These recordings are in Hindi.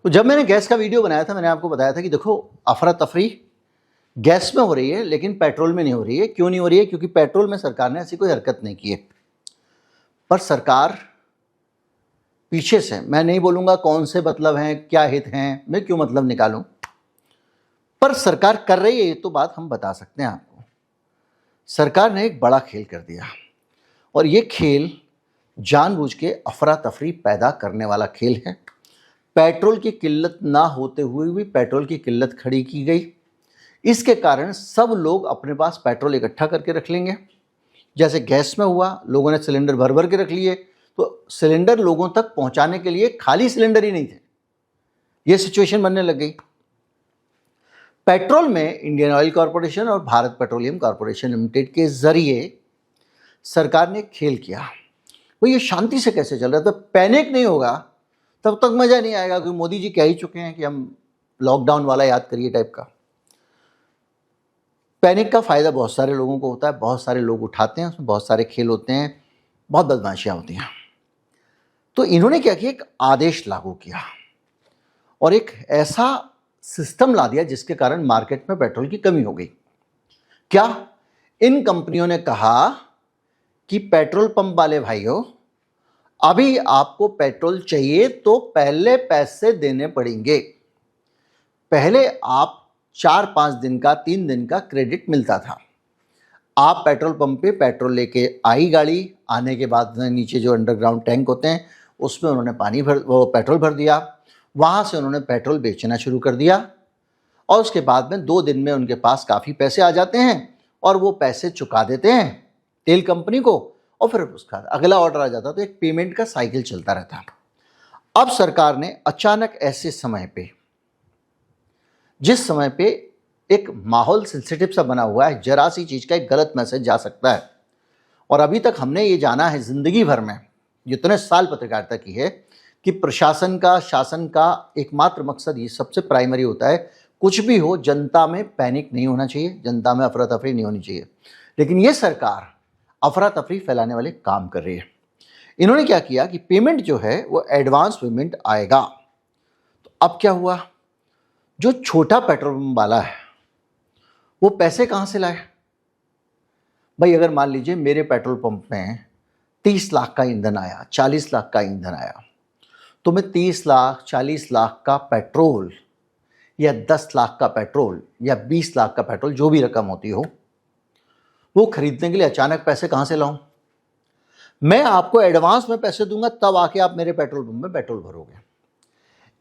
तो जब मैंने गैस का वीडियो बनाया था, मैंने आपको बताया था कि देखो, अफरा तफरी गैस में हो रही है लेकिन पेट्रोल में नहीं हो रही है। क्यों नहीं हो रही है? क्योंकि पेट्रोल में सरकार ने ऐसी कोई हरकत नहीं की है। पर सरकार पीछे से, मैं नहीं बोलूंगा कौन से मतलब हैं, क्या हित हैं, मैं क्यों मतलब निकालूं, पर सरकार कर रही है ये तो बात हम बता सकते हैं आपको। सरकार ने एक बड़ा खेल कर दिया और ये खेल जानबूझ के अफरा तफरी पैदा करने वाला खेल है। पेट्रोल की किल्लत ना होते हुए भी पेट्रोल की किल्लत खड़ी की गई। इसके कारण सब लोग अपने पास पेट्रोल इकट्ठा करके रख लेंगे। जैसे गैस में हुआ, लोगों ने सिलेंडर भर भर के रख लिए, तो सिलेंडर लोगों तक पहुंचाने के लिए खाली सिलेंडर ही नहीं थे। ये सिचुएशन बनने लग गई। पेट्रोल में इंडियन ऑयल कॉरपोरेशन और भारत पेट्रोलियम कॉरपोरेशन लिमिटेड के जरिए सरकार ने खेल किया। वो ये शांति से कैसे चल रहा है? तो पैनिक नहीं होगा तब तक मजा नहीं आएगा, क्योंकि मोदी जी कह ही चुके हैं कि हम लॉकडाउन वाला याद करिए टाइप का। पैनिक का फायदा बहुत सारे लोगों को होता है, बहुत सारे लोग उठाते हैं, उसमें बहुत सारे खेल होते हैं, बहुत बदमाशियां होती हैं। तो इन्होंने क्या किया, एक आदेश लागू किया और एक ऐसा सिस्टम ला दिया जिसके कारण मार्केट में पेट्रोल की कमी हो गई। क्या? इन कंपनियों ने कहा कि पेट्रोल पंप वाले भाइयों, अभी आपको पेट्रोल चाहिए तो पहले पैसे देने पड़ेंगे। पहले आप 4-5 दिन का, 3 दिन का क्रेडिट मिलता था। आप पेट्रोल पंप पे पेट्रोल लेके आई गाड़ी, आने के बाद नीचे जो अंडरग्राउंड टैंक होते हैं उसमें उन्होंने पेट्रोल भर दिया। वहाँ से उन्होंने पेट्रोल बेचना शुरू कर दिया और उसके बाद में 2 दिन में उनके पास काफ़ी पैसे आ जाते हैं और वो पैसे चुका देते हैं तेल कंपनी को और फिर उसका अगला ऑर्डर आ जाता। तो एक पेमेंट का साइकिल चलता रहता। अब सरकार ने अचानक ऐसे समय पे, जिस समय पे एक माहौल सेंसिटिव सा बना हुआ है, जरा सी चीज़ का एक गलत मैसेज जा सकता है। और अभी तक हमने ये जाना है ज़िंदगी भर में, जितने साल पत्रकारिता की है, कि प्रशासन का, शासन का एकमात्र मकसद ये सबसे प्राइमरी होता है, कुछ भी हो जनता में पैनिक नहीं होना चाहिए, जनता में अफरा तफरी नहीं होनी चाहिए। लेकिन ये सरकार अफरा तफरी फैलाने वाले काम कर रही है। इन्होंने क्या किया कि पेमेंट जो है वो एडवांस पेमेंट आएगा। तो अब क्या हुआ, जो छोटा पेट्रोल पंप वाला है वो पैसे कहाँ से लाए? भाई, अगर मान लीजिए मेरे पेट्रोल पंप में 30 लाख का ईंधन आया, 40 लाख का ईंधन आया, तो मैं 30 लाख, 40 लाख का पेट्रोल या 10 लाख का पेट्रोल या 20 लाख का पेट्रोल, जो भी रकम होती हो, वो खरीदने के लिए अचानक पैसे कहाँ से लाऊं? मैं आपको एडवांस में पैसे दूंगा, तब आके आप मेरे पेट्रोल पंप में पेट्रोल भरोगे।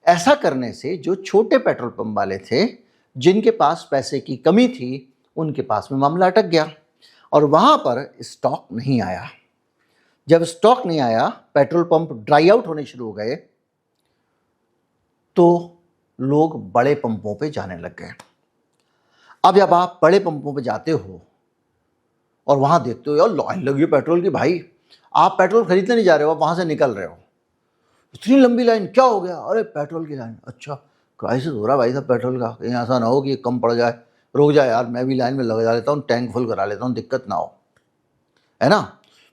ऐसा करने से जो छोटे पेट्रोल पंप वाले थे, जिनके पास पैसे की कमी थी, उनके पास में मामला अटक गया और वहां पर स्टॉक नहीं आया। जब स्टॉक नहीं आया, पेट्रोल पंप ड्राई आउट होने शुरू हो गए, तो लोग बड़े पंपों पे जाने लग गए। अब जब आप बड़े पंपों पे जाते हो और वहां देखते हो यार लाइन लगी है पेट्रोल की, भाई आप पेट्रोल खरीदने नहीं जा रहे हो, आप वहां से निकल रहे हो, इतनी लंबी लाइन, क्या हो गया? अरे पेट्रोल की लाइन। अच्छा, क्राइसिस हो रहा है भाई साहब पेट्रोल का, कहीं ऐसा ना हो कि कम पड़ जाए, रुक जाए यार, मैं भी लाइन में लगा लेता हूँ, टैंक फुल करा लेता हूँ, दिक्कत ना हो, है ना।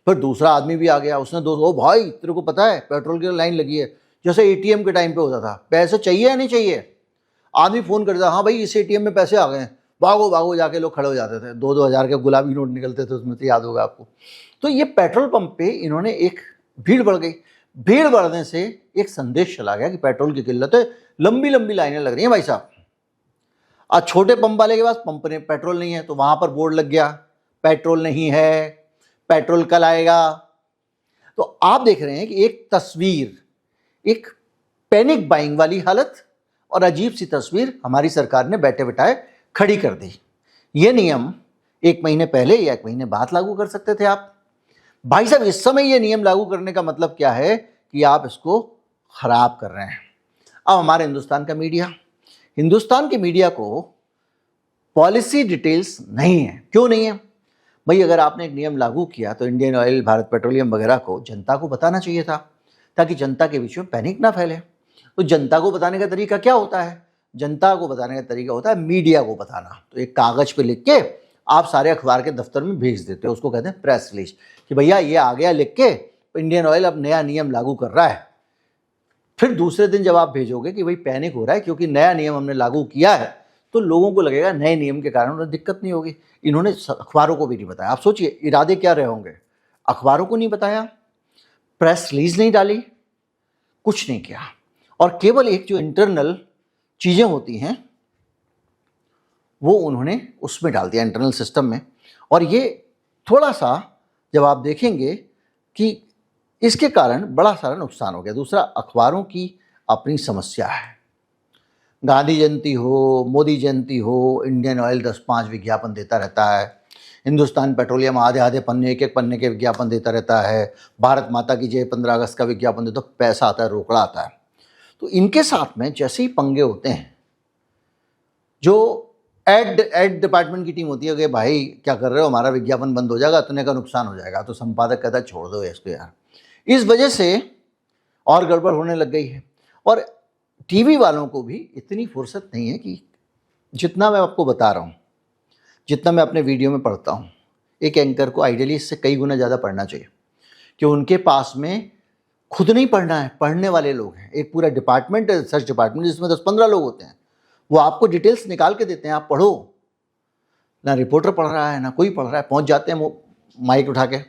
फिर दूसरा आदमी भी आ गया, उसने ओ भाई तेरे को पता है पेट्रोल की लाइन लगी है, जैसे एटीएम के टाइम पे होता था, पैसे चाहिए या नहीं चाहिए? आदमी फ़ोन करता, हाँ भाई इस एटीएम में पैसे आ गए हैं, भागो भागो, जाके लोग खड़े हो जाते थे, 2-2 हज़ार के गुलाबी नोट निकलते थे उसमें से, याद होगा आपको। तो ये पेट्रोल पंप पे इन्होंने एक भीड़ बढ़ गई। भीड़ बढ़ने से एक संदेश चला गया कि पेट्रोल की किल्लत है, लंबी लंबी लाइनें लग रही हैं भाई साहब। आज छोटे पंप वाले के पास पंप ने पेट्रोल नहीं है, तो वहां पर बोर्ड लग गया, पेट्रोल नहीं है, पेट्रोल कल आएगा। तो आप देख रहे हैं कि एक तस्वीर, एक पैनिक बाइंग वाली हालत और अजीब सी तस्वीर हमारी सरकार ने बैठे बिठाए खड़ी कर दी। ये नियम 1 महीने पहले या 1 महीने बाद लागू कर सकते थे आप। भाई साहब, इस समय ये नियम लागू करने का मतलब क्या है कि आप इसको खराब कर रहे हैं। अब हमारे हिंदुस्तान के मीडिया को पॉलिसी डिटेल्स नहीं है। क्यों नहीं है भाई? अगर आपने एक नियम लागू किया तो इंडियन ऑयल, भारत पेट्रोलियम वगैरह को जनता को बताना चाहिए था, ताकि जनता के बीच में पैनिक ना फैले। तो जनता को बताने का तरीका क्या होता है? जनता को बताने का तरीका होता है मीडिया को बताना। तो एक कागज पे लिख के आप सारे अखबार के दफ्तर में भेज देते हो, उसको कहते हैं प्रेस रिलीज, कि भैया ये आ गया लिख के, इंडियन ऑयल अब नया नियम लागू कर रहा है। फिर दूसरे दिन जब आप भेजोगे कि भाई पैनिक हो रहा है क्योंकि नया नियम हमने लागू किया है, तो लोगों को लगेगा नए नियम के कारण उन्हें दिक्कत नहीं होगी। इन्होंने अखबारों को भी नहीं बताया। आप सोचिए इरादे क्या रहे होंगे। अखबारों को नहीं बताया, प्रेस रिलीज नहीं डाली, कुछ नहीं किया, और केवल एक जो इंटरनल चीज़ें होती हैं वो उन्होंने उसमें डाल दिया, इंटरनल सिस्टम में। और ये थोड़ा सा जब आप देखेंगे कि इसके कारण बड़ा सारा नुकसान हो गया। दूसरा, अखबारों की अपनी समस्या है। गांधी जयंती हो, मोदी जयंती हो, इंडियन ऑयल 10-5 विज्ञापन देता रहता है, हिंदुस्तान पेट्रोलियम आधे आधे पन्ने, एक एक पन्ने के विज्ञापन देता रहता है, भारत माता की जय 15 अगस्त का विज्ञापन देता, तो पैसा आता है, रोकड़ा आता है। तो इनके साथ में जैसे ही पंगे होते हैं, जो एड डिपार्टमेंट की टीम होती है कि भाई क्या कर रहे हो, हमारा विज्ञापन बंद हो जाएगा, इतने का नुकसान हो जाएगा, तो संपादक कहता है छोड़ दो इसको यार। इस वजह से और गड़बड़ होने लग गई है। और टीवी वालों को भी इतनी फुर्सत नहीं है कि जितना मैं आपको बता रहा हूँ, जितना मैं अपने वीडियो में पढ़ता हूँ, एक एंकर को आइडियली इससे कई गुना ज़्यादा पढ़ना चाहिए, कि उनके पास में खुद नहीं पढ़ना है, पढ़ने वाले लोग हैं। एक पूरा डिपार्टमेंट है, रिसर्च डिपार्टमेंट, जिसमें 10-15 लोग होते हैं, वो आपको डिटेल्स निकाल के देते हैं, आप पढ़ो। ना रिपोर्टर पढ़ रहा है, ना कोई पढ़ रहा है, पहुंच जाते हैं वो माइक उठा के,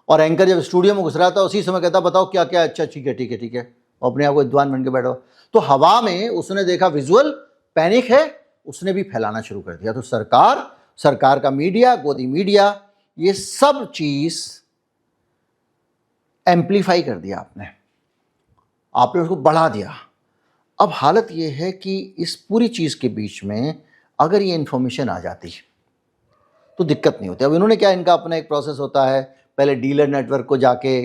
और एंकर जब स्टूडियो में घुस रहा था उसी समय कहता बताओ क्या क्या, अच्छा ठीक है ठीक है ठीक है, अपने आप को विद्वान बन के बैठो। तो हवा में उसने देखा विजुअल पैनिक है, उसने भी फैलाना शुरू कर दिया। तो सरकार का मीडिया, गोदी मीडिया, ये सब चीज एम्पलीफाई कर दिया आपने उसको बढ़ा दिया। अब हालत ये है कि इस पूरी चीज़ के बीच में अगर ये इन्फॉर्मेशन आ जाती तो दिक्कत नहीं होती। अब इन्होंने क्या, इनका अपना एक प्रोसेस होता है, पहले डीलर नेटवर्क को जाके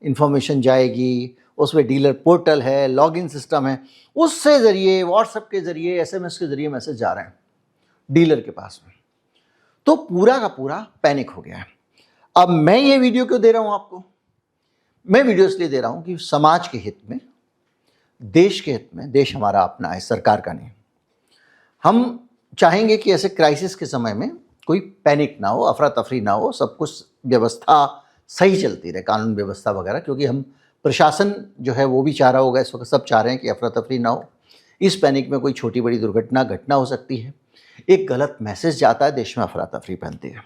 इन्फॉर्मेशन जाएगी, उसमें डीलर पोर्टल है, लॉगिन सिस्टम है, उससे ज़रिए व्हाट्सएप के ज़रिए, एसएमएस के ज़रिए मैसेज जा रहे हैं डीलर के पास में। तो पूरा का पूरा पैनिक हो गया है। अब मैं ये वीडियो क्यों दे रहा हूँ आपको? मैं वीडियो इसलिए दे रहा हूँ कि समाज के हित में, देश के हित में, देश हमारा अपना है, सरकार का नहीं। हम चाहेंगे कि ऐसे क्राइसिस के समय में कोई पैनिक ना हो, अफरा तफरी ना हो, सब कुछ व्यवस्था सही चलती रहे, कानून व्यवस्था वगैरह, क्योंकि हम प्रशासन जो है वो भी चाह रहा होगा, इस वक्त सब चाह रहे हैं कि अफरा तफरी ना हो। इस पैनिक में कोई छोटी बड़ी दुर्घटना घटना हो सकती है, एक गलत मैसेज जाता है, देश में अफरा तफरी फैलती है।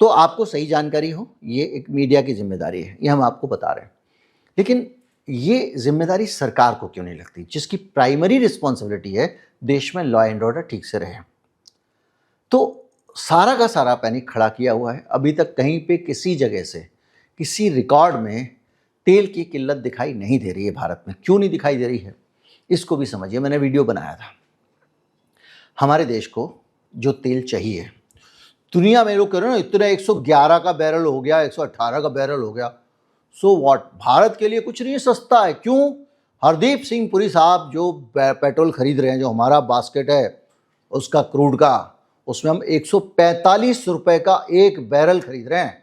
तो आपको सही जानकारी हो, ये एक मीडिया की जिम्मेदारी है, ये हम आपको बता रहे हैं। लेकिन ये जिम्मेदारी सरकार को क्यों नहीं लगती, जिसकी प्राइमरी रिस्पॉन्सिबिलिटी है देश में लॉ एंड ऑर्डर ठीक से रहे? तो सारा का सारा पैनिक खड़ा किया हुआ है। अभी तक कहीं पे किसी जगह से, किसी रिकॉर्ड में तेल की किल्लत दिखाई नहीं दे रही है भारत में। क्यों नहीं दिखाई दे रही है, इसको भी समझिए। मैंने वीडियो बनाया था, हमारे देश को जो तेल चाहिए, दुनिया में लोग कह रहे हैं ना इतना 111 का बैरल हो गया, 118 का बैरल हो गया, सो व्हाट, भारत के लिए कुछ नहीं है, सस्ता है। क्यों? हरदीप सिंह पुरी साहब जो पेट्रोल खरीद रहे हैं, जो हमारा बास्केट है उसका, क्रूड का, उसमें हम 145 रुपए का एक बैरल खरीद रहे हैं।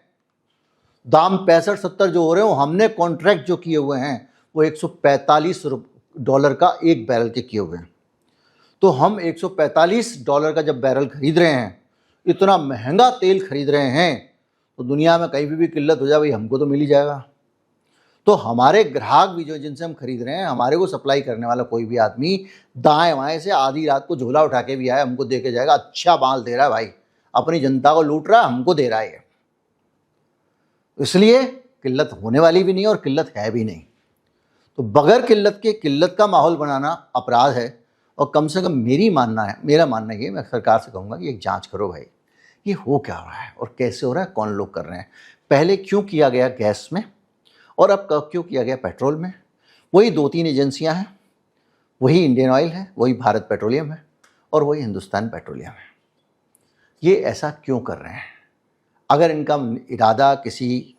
दाम 65-70 जो हो रहे हो, हमने कॉन्ट्रैक्ट जो किए हुए हैं वो $145 का एक बैरल के किए हुए हैं। तो हम $145 का जब बैरल खरीद रहे हैं, इतना महंगा तेल खरीद रहे हैं, तो दुनिया में कहीं भी किल्लत हो जाए भाई हमको तो मिल ही जाएगा। तो हमारे ग्राहक भी जो, जिनसे हम खरीद रहे हैं, हमारे को सप्लाई करने वाला कोई भी आदमी दाएं बाएं से आधी रात को झोला उठा के भी आए, हमको दे के जाएगा, अच्छा माल दे रहा है भाई, अपनी जनता को लूट रहा है, हमको दे रहा है। इसलिए किल्लत होने वाली भी नहीं और किल्लत है भी नहीं। तो बगैर किल्लत के किल्लत का माहौल बनाना अपराध है। और कम से कम मेरा मानना ये, मैं सरकार से कहूँगा कि एक जांच करो भाई, ये हो क्या रहा है और कैसे हो रहा है, कौन लोग कर रहे हैं। पहले क्यों किया गया गैस में और अब क्यों किया गया पेट्रोल में? वही 2-3 एजेंसियां हैं, वही इंडियन ऑयल है, वही भारत पेट्रोलियम है और वही हिंदुस्तान पेट्रोलियम है। ये ऐसा क्यों कर रहे हैं? अगर इनका इरादा किसी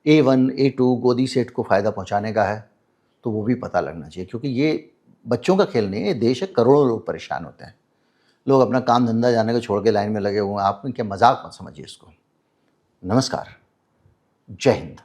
A1 A2 गोदी सेठ को फ़ायदा पहुंचाने का है तो वो भी पता लगना चाहिए, क्योंकि ये बच्चों का खेल नहीं है, ये देश है, करोड़ों लोग परेशान होते हैं। लोग अपना काम धंधा जाने को छोड़ के लाइन में लगे हुए हैं, आप क्या मजाक मत समझिए इसको। नमस्कार, जय हिंद।